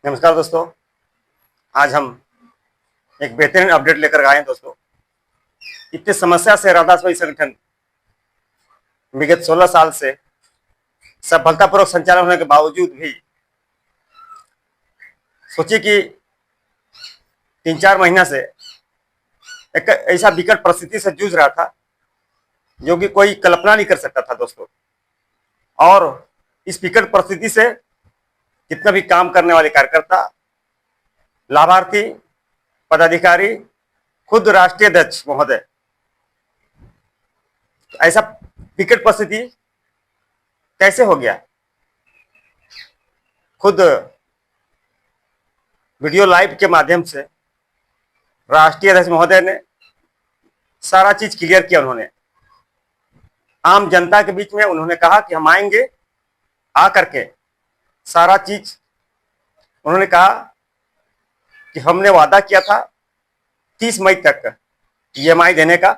नमस्कार दोस्तों। आज हम एक बेहतरीन अपडेट लेकर आए हैं दोस्तों। इतनी समस्या से राधास्वामी संगठन विगत 16 साल से सफलतापूर्वक संचालन होने के बावजूद भी सोचिए कि 3-4 महीना से एक ऐसा विकट परिस्थिति से जूझ रहा था जो कि कोई कल्पना नहीं कर सकता था दोस्तों। और इस विकट परिस्थिति से कितना भी काम करने वाले कार्यकर्ता, लाभार्थी, पदाधिकारी, खुद राष्ट्रीय अध्यक्ष महोदय, ऐसा विकट परिस्थिति कैसे हो गया? खुद वीडियो लाइव के माध्यम से राष्ट्रीय अध्यक्ष महोदय ने सारा चीज क्लियर किया। उन्होंने आम जनता के बीच में उन्होंने कहा कि हम आएंगे, आकर के सारा चीज उन्होंने कहा कि हमने वादा किया था 30 मई तक ईएमआई देने का,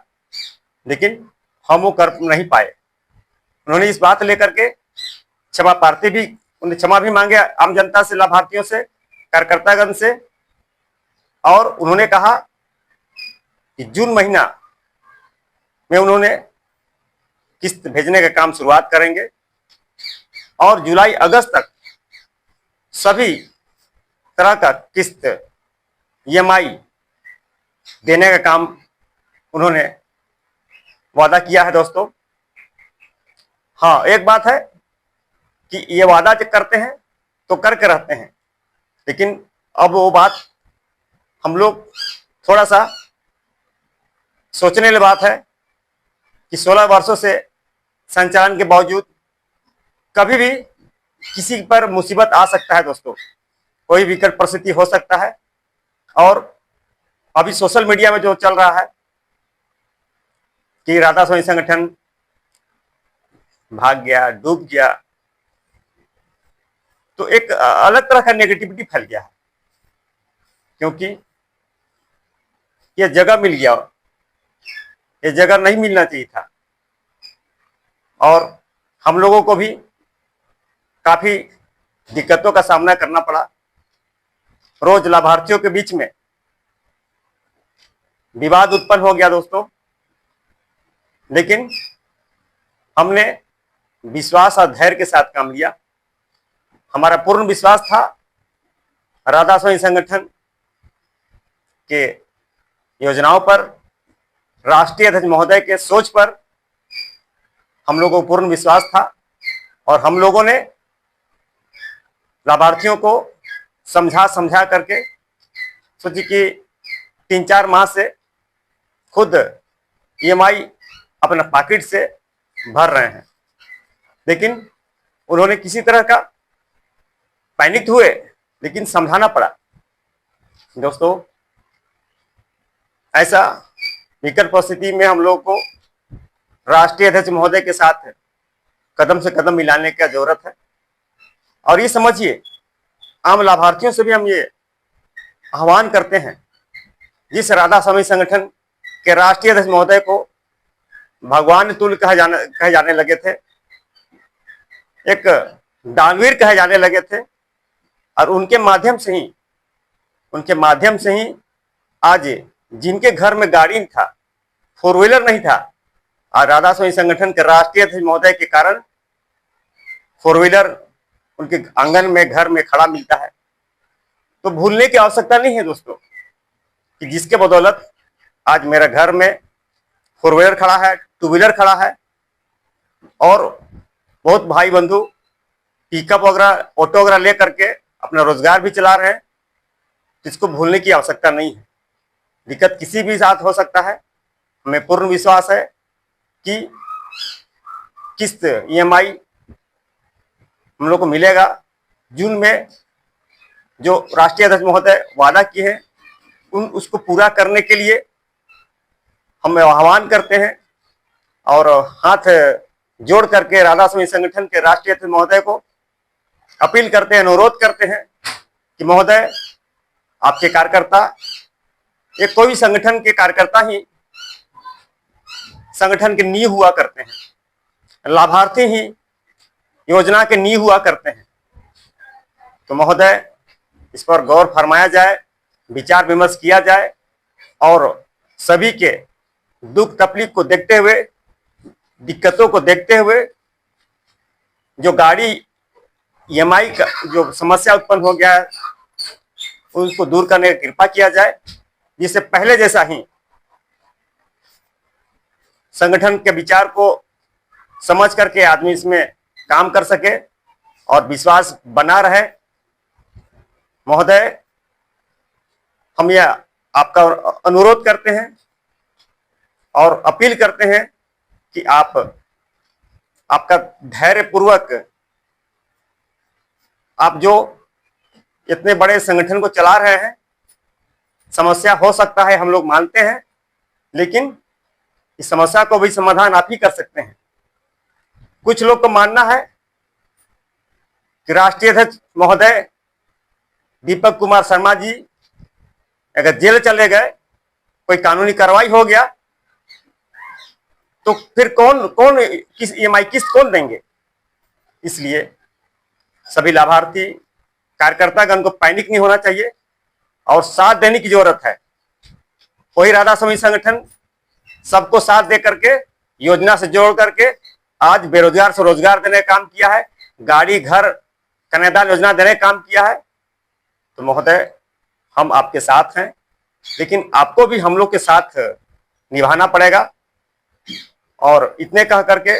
लेकिन हम वो कर नहीं पाए। उन्होंने इस बात लेकर के क्षमा प्रार्थी भी, उन्हें क्षमा भी मांगे आम जनता से, लाभार्थियों से, कार्यकर्तागण से। और उन्होंने कहा कि जून महीना में उन्होंने किस्त भेजने का काम शुरुआत करेंगे और जुलाई अगस्त तक सभी तरह का किस्त ईएमआई देने का काम उन्होंने वादा किया है दोस्तों। हाँ, एक बात है कि ये वादा जो करते हैं तो करके रहते हैं, लेकिन अब वो बात हम लोग थोड़ा सा सोचने वाली बात है कि 16 वर्षों से संचालन के बावजूद कभी भी किसी पर मुसीबत आ सकता है दोस्तों, कोई विकट परिस्थिति हो सकता है। और अभी सोशल मीडिया में जो चल रहा है कि राधास्वामी संगठन भाग गया, डूब गया, तो एक अलग तरह का नेगेटिविटी फैल गया है, क्योंकि ये जगह मिल गया, ये जगह नहीं मिलना चाहिए था। और हम लोगों को भी काफी दिक्कतों का सामना करना पड़ा। रोज लाभार्थियों के बीच में विवाद उत्पन्न हो गया दोस्तों, लेकिन हमने विश्वास और धैर्य के साथ काम लिया। हमारा पूर्ण विश्वास था राधास्वामी संगठन के योजनाओं पर, राष्ट्रीय अध्यक्ष महोदय के सोच पर हम लोगों को पूर्ण विश्वास था। और हम लोगों ने लाभार्थियों को समझा करके सोची कि 3-4 माह से खुद ईएमआई अपना पॉकेट से भर रहे हैं, लेकिन उन्होंने किसी तरह का पैनिक हुए, लेकिन समझाना पड़ा दोस्तों। ऐसा विकट परिस्थिति में हम लोग को राष्ट्रीय अध्यक्ष महोदय के साथ कदम से कदम मिलाने की जरूरत है। और ये समझिए, आम लाभार्थियों से भी हम ये आह्वान करते हैं, जिस राधास्वामी संगठन के राष्ट्रीय अध्यक्ष महोदय को भगवान तुल्य कहे जाने लगे थे, एक दानवीर कहे जाने लगे थे, और उनके माध्यम से ही आज जिनके घर में गाड़ी नहीं था, 4 व्हीलर नहीं था, और राधास्वामी संगठन के राष्ट्रीय अध्यक्ष महोदय के कारण 4 व्हीलर उनके आंगन में, घर में खड़ा मिलता है। तो भूलने की आवश्यकता नहीं है दोस्तों कि जिसके बदौलत आज मेरा घर में 4 व्हीलर खड़ा है, 2 व्हीलर खड़ा है, और बहुत भाई बंधु पिकअप वगैरह, ऑटो वगैरह ले करके अपना रोजगार भी चला रहे हैं। इसको भूलने की आवश्यकता नहीं है। दिक्कत किसी भी साथ हो सकता है। हमें पूर्ण विश्वास है कि किस्त ईएमआई हम लोग को मिलेगा। जून में जो राष्ट्रीय अध्यक्ष महोदय वादा किए हैं, उसको पूरा करने के लिए हम आह्वान करते हैं और हाथ जोड़ करके राधास्वामी संगठन के राष्ट्रीय अध्यक्ष महोदय को अपील करते हैं, अनुरोध करते हैं कि महोदय, आपके कार्यकर्ता, ये कोई भी संगठन के कार्यकर्ता ही संगठन के नींव हुआ करते हैं, लाभार्थी ही योजना के नींव हुआ करते हैं। तो महोदय, इस पर गौर फरमाया जाए, विचार विमर्श किया जाए और सभी के दुख तकलीफ को देखते हुए, दिक्कतों को देखते हुए जो गाड़ी ईएमआई का जो समस्या उत्पन्न हो गया है उसको दूर करने की कृपा किया जाए, जिससे पहले जैसा ही संगठन के विचार को समझ करके आदमी इसमें काम कर सके और विश्वास बना रहे। महोदय, हम यह आपका अनुरोध करते हैं और अपील करते हैं कि आपका धैर्य पूर्वक आप जो इतने बड़े संगठन को चला रहे हैं, समस्या हो सकता है, हम लोग मानते हैं, लेकिन इस समस्या को भी समाधान आप ही कर सकते हैं। कुछ लोग को मानना है कि राष्ट्रीय अध्यक्ष महोदय दीपक कुमार शर्मा जी अगर जेल चले गए, कोई कानूनी कार्रवाई हो गया, तो फिर कौन किस ईएमआई किस्त कौन देंगे। इसलिए सभी लाभार्थी कार्यकर्तागण को पैनिक नहीं होना चाहिए और साथ देने की जरूरत है। वही राधा स्वामी संगठन सबको साथ दे करके, योजना से जोड़ करके आज बेरोजगार से रोजगार देने का काम किया है, गाड़ी घर कन्यादान योजना देने का काम किया है। तो महोदय, हम आपके साथ हैं, लेकिन आपको भी हम लोग के साथ निभाना पड़ेगा। और इतने कह करके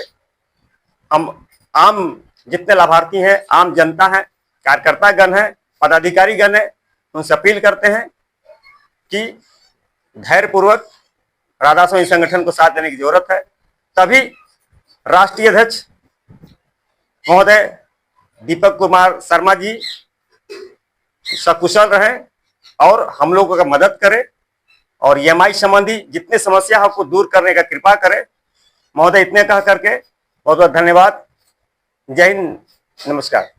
हम आम जितने लाभार्थी हैं, आम जनता है, कार्यकर्ता गण है, पदाधिकारी गण है, उनसे अपील करते हैं कि धैर्य पूर्वक राधा स्वामी संगठन को साथ देने की जरूरत है, तभी राष्ट्रीय अध्यक्ष महोदय दीपक कुमार शर्मा जी सकुशल रहें और हम लोगों का मदद करें और ईएमआई संबंधी जितने समस्या है को दूर करने का कृपा करें। महोदय, इतने कह करके बहुत बहुत धन्यवाद। जय हिंद, नमस्कार।